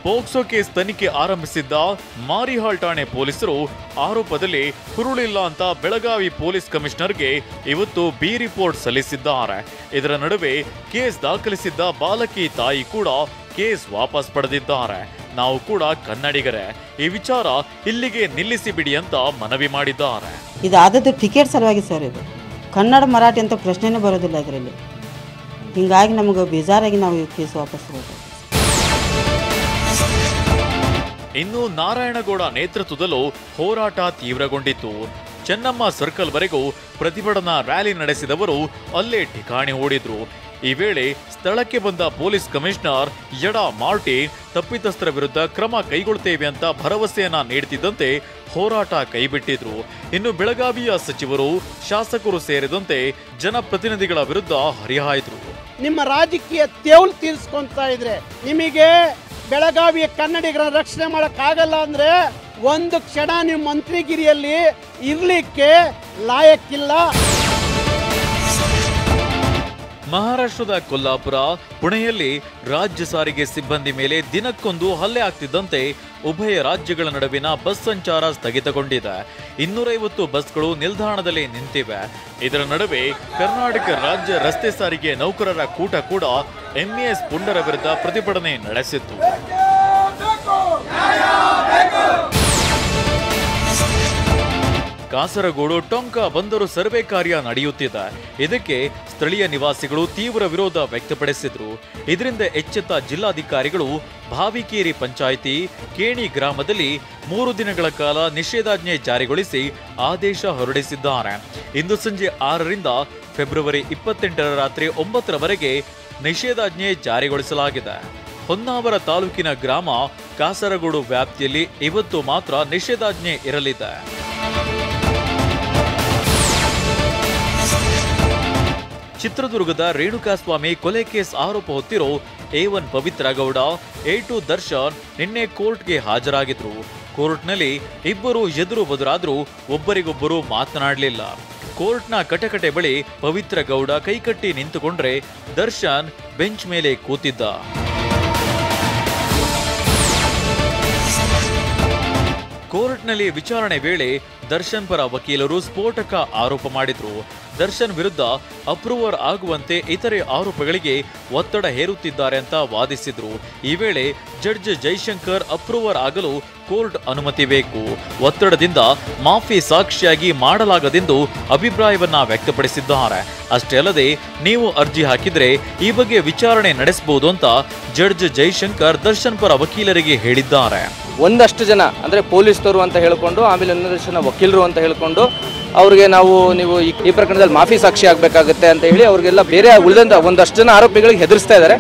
POCSO case ತನಿಖೆ ಆರಂಭಿಸಿದ್ದ ಮಾರಿಹಾಳ್ ಠಾಣೆ ಪೊಲೀಸರು ಆರೋಪದಲ್ಲಿ ಹುರುಳಿಲ್ಲ ಅಂತ ಬೆಳಗಾವಿ ಪೊಲೀಸ್ ಕಮಿಷನರ್ಗೆ ಇವತ್ತು ಬಿ ರಿಪೋರ್ಟ್ ಸಲ್ಲಿಸಿದ್ದಾರೆ. ಇದರ ನಡುವೆ ಕೇಸ್ ದಾಖಲಿಸಿದ್ದ ಬಾಲಕಿ ತಾಯಿ ಕೂಡ ಕೇಸ್ ವಾಪಸ್ ಪಡೆದಿದ್ದಾರೆ. ನಾವು ಕೂಡ ಕನ್ನಡಿಗರೇ, ಈ ವಿಚಾರ ಇಲ್ಲಿಗೆ ನಿಲ್ಲಿಸಿ ಬಿಡಿ ಅಂತ ಮನವಿ ಮಾಡಿದ್ದಾರೆ. ಇದು ಆದದ್ದು ಟಿಕೆಟ್ ಸಲುವಾಗಿ ಸರ್. ಇದು ಕನ್ನಡ ಮರಾಠಿ ಅಂತ ಪ್ರಶ್ನೆನೇ ಬರೋದಿಲ್ಲ ಇದರಲ್ಲಿ. ಹಿಂಗಾಗಿ ನಮಗೆ ಬೇಜಾರಾಗಿ ನಾವು ಈ ಕೇಸ್ ವಾಪಸ್ ತಗೊಳ್ತೀವಿ. ಇನ್ನು ನಾರಾಯಣಗೌಡ ನೇತೃತ್ವದಲ್ಲೂ ಹೋರಾಟ ತೀವ್ರಗೊಂಡಿತ್ತು. ಚೆನ್ನಮ್ಮ ಸರ್ಕಲ್ ವರೆಗೂ ಪ್ರತಿಭಟನಾ ರ್ಯಾಲಿ ನಡೆಸಿದವರು ಅಲ್ಲೇ ಠಿಕಾಣಿ ಹೂಡಿದ್ರು. ಈ ವೇಳೆ ಸ್ಥಳಕ್ಕೆ ಬಂದ ಪೊಲೀಸ್ ಕಮಿಷನರ್ ಯಡಾ ಮಾರ್ಟಿನ್ ತಪ್ಪಿತಸ್ಥರ ವಿರುದ್ಧ ಕ್ರಮ ಕೈಗೊಳ್ಳುತ್ತೇವೆ ಅಂತ ಭರವಸೆಯನ್ನ ನೀಡುತ್ತಿದ್ದಂತೆ ಹೋರಾಟ ಕೈಬಿಟ್ಟಿದ್ರು. ಇನ್ನು ಬೆಳಗಾವಿಯ ಸಚಿವರು, ಶಾಸಕರು ಸೇರಿದಂತೆ ಜನಪ್ರತಿನಿಧಿಗಳ ವಿರುದ್ಧ ಹರಿಹಾಯ್ದ್ರು. ನಿಮ್ಮ ರಾಜಕೀಯ ತೇವಲು ತೀರಿಸ್ಕೊಂತ ಇದ್ರೆ ನಿಮಗೆ ಬೆಳಗಾವಿಯ ಕನ್ನಡಿಗರ ರಕ್ಷಣೆ ಮಾಡೋಕ್ಕಾಗಲ್ಲ ಅಂದ್ರೆ ಒಂದು ಕ್ಷಣ ನಿಮ್ಮ ಮಂತ್ರಿಗಿರಿಯಲ್ಲಿ ಇರ್ಲಿಕ್ಕೆ ಲಾಯಕ್ಕಿಲ್ಲ. ಮಹಾರಾಷ್ಟ್ರದ ಕೊಲ್ಲಾಪುರ, ಪುಣೆಯಲ್ಲಿ ರಾಜ್ಯ ಸಾರಿಗೆ ಸಿಬ್ಬಂದಿ ಮೇಲೆ ದಿನಕ್ಕೊಂದು ಹಲ್ಲೆ ಆಗ್ತಿದ್ದಂತೆ ಉಭಯ ರಾಜ್ಯಗಳ ನಡುವಿನ ಬಸ್ ಸಂಚಾರ ಸ್ಥಗಿತಗೊಂಡಿದೆ. 250 ಬಸ್ಗಳು ನಿಲ್ದಾಣದಲ್ಲಿ ನಿಂತಿವೆ. ಇದರ ನಡುವೆ ಕರ್ನಾಟಕ ರಾಜ್ಯ ರಸ್ತೆ ಸಾರಿಗೆ ನೌಕರರ ಕೂಟ ಕೂಡ ಎಂಇಎಸ್ ಪುಂಡರ ವಿರುದ್ಧ ಪ್ರತಿಭಟನೆ ನಡೆಸಿತ್ತು. ಕಾಸರಗೋಡು ಟೊಂಕ ಬಂದರು ಸರ್ವೆ ಕಾರ್ಯ ನಡೆಯುತ್ತಿದೆ. ಇದಕ್ಕೆ ಸ್ಥಳೀಯ ನಿವಾಸಿಗಳು ತೀವ್ರ ವಿರೋಧ ವ್ಯಕ್ತಪಡಿಸಿದ್ರು. ಇದರಿಂದ ಎಚ್ಚೆತ್ತ ಜಿಲ್ಲಾಧಿಕಾರಿಗಳು ಭಾವಿಕೇರಿ ಪಂಚಾಯಿತಿ ಕೇಣಿ ಗ್ರಾಮದಲ್ಲಿ 3 ದಿನಗಳ ಕಾಲ ನಿಷೇಧಾಜ್ಞೆ ಜಾರಿಗೊಳಿಸಿ ಆದೇಶ ಹೊರಡಿಸಿದ್ದಾರೆ. ಇಂದು ಸಂಜೆ 6ರಿಂದ ಫೆಬ್ರವರಿ 28ರ ರಾತ್ರಿ 9ರವರೆಗೆ ನಿಷೇಧಾಜ್ಞೆ ಜಾರಿಗೊಳಿಸಲಾಗಿದೆ. ಹೊನ್ನಾವರ ತಾಲೂಕಿನ ಗ್ರಾಮ ಕಾಸರಗೋಡು ವ್ಯಾಪ್ತಿಯಲ್ಲಿ ಇವತ್ತು ಮಾತ್ರ ನಿಷೇಧಾಜ್ಞೆ ಇರಲಿದೆ. ಚಿತ್ರದುರ್ಗದ ರೇಣುಕಾಸ್ವಾಮಿ ಕೊಲೆ ಕೇಸ್ ಆರೋಪ ಹೊತ್ತಿರೋ A1 ಪವಿತ್ರ ಗೌಡ, A2 ದರ್ಶನ್ ನಿನ್ನೆ ಕೋರ್ಟ್ಗೆ ಹಾಜರಾಗಿದ್ರು. ಕೋರ್ಟ್ನಲ್ಲಿ ಇಬ್ಬರು ಎದುರು ಬದುರಾದ್ರೂ ಒಬ್ಬರಿಗೊಬ್ಬರು ಮಾತನಾಡಲಿಲ್ಲ. ಕೋರ್ಟ್ನ ಕಟಕಟೆ ಬಳಿ ಪವಿತ್ರ ಗೌಡ ಕೈಕಟ್ಟಿ ನಿಂತುಕೊಂಡ್ರೆ ದರ್ಶನ್ ಬೆಂಚ್ ಮೇಲೆ ಕೂತಿದ್ದ. ಕೋರ್ಟ್ನಲ್ಲಿ ವಿಚಾರಣೆ ವೇಳೆ ದರ್ಶನ್ ಪರ ವಕೀಲರು ಸ್ಫೋಟಕ ಆರೋಪ ಮಾಡಿದ್ರು. ದರ್ಶನ್ ವಿರುದ್ಧ ಅಪ್ರೂವರ್ ಆಗುವಂತೆ ಇತರೆ ಆರೋಪಗಳಿಗೆ ಒತ್ತಡ ಹೇರುತ್ತಿದ್ದಾರೆ ಅಂತ ವಾದಿಸಿದ್ರು. ಈ ವೇಳೆ ಜಡ್ಜ್ ಜೈಶಂಕರ್ ಅಪ್ರೂವರ್ ಆಗಲು ಕೋರ್ಟ್ ಅನುಮತಿ ಬೇಕು, ಒತ್ತಡದಿಂದ ಮಾಫಿ ಸಾಕ್ಷಿಯಾಗಿ ಮಾಡಲಾಗದೆಂದು ಅಭಿಪ್ರಾಯವನ್ನ ವ್ಯಕ್ತಪಡಿಸಿದ್ದಾರೆ. ಅಷ್ಟೇ ಅಲ್ಲದೆ ನೀವು ಅರ್ಜಿ ಹಾಕಿದ್ರೆ ಈ ಬಗ್ಗೆ ವಿಚಾರಣೆ ನಡೆಸಬಹುದು ಅಂತ ಜಡ್ಜ್ ಜೈಶಂಕರ್ ದರ್ಶನ್ ಪರ ವಕೀಲರಿಗೆ ಹೇಳಿದ್ದಾರೆ. ಒಂದಷ್ಟು ಜನ ಅಂದರೆ ಪೊಲೀಸರು ಅಂತ ಹೇಳಿಕೊಂಡು, ಆಮೇಲೆ ಒಂದಷ್ಟು ಜನ ವಕೀಲರು ಅಂತ ಹೇಳಿಕೊಂಡು ಅವ್ರಿಗೆ ನೀವು ಈ ಪ್ರಕರಣದಲ್ಲಿ ಮಾಫಿ ಸಾಕ್ಷಿ ಆಗಬೇಕಾಗುತ್ತೆ ಅಂತ ಹೇಳಿ ಅವ್ರಿಗೆಲ್ಲ ಬೇರೆ ಉಳಿದಂಥ ಒಂದಷ್ಟು ಜನ ಆರೋಪಿಗಳಿಗೆ ಹೆದರಿಸ್ತಾ ಇದ್ದಾರೆ.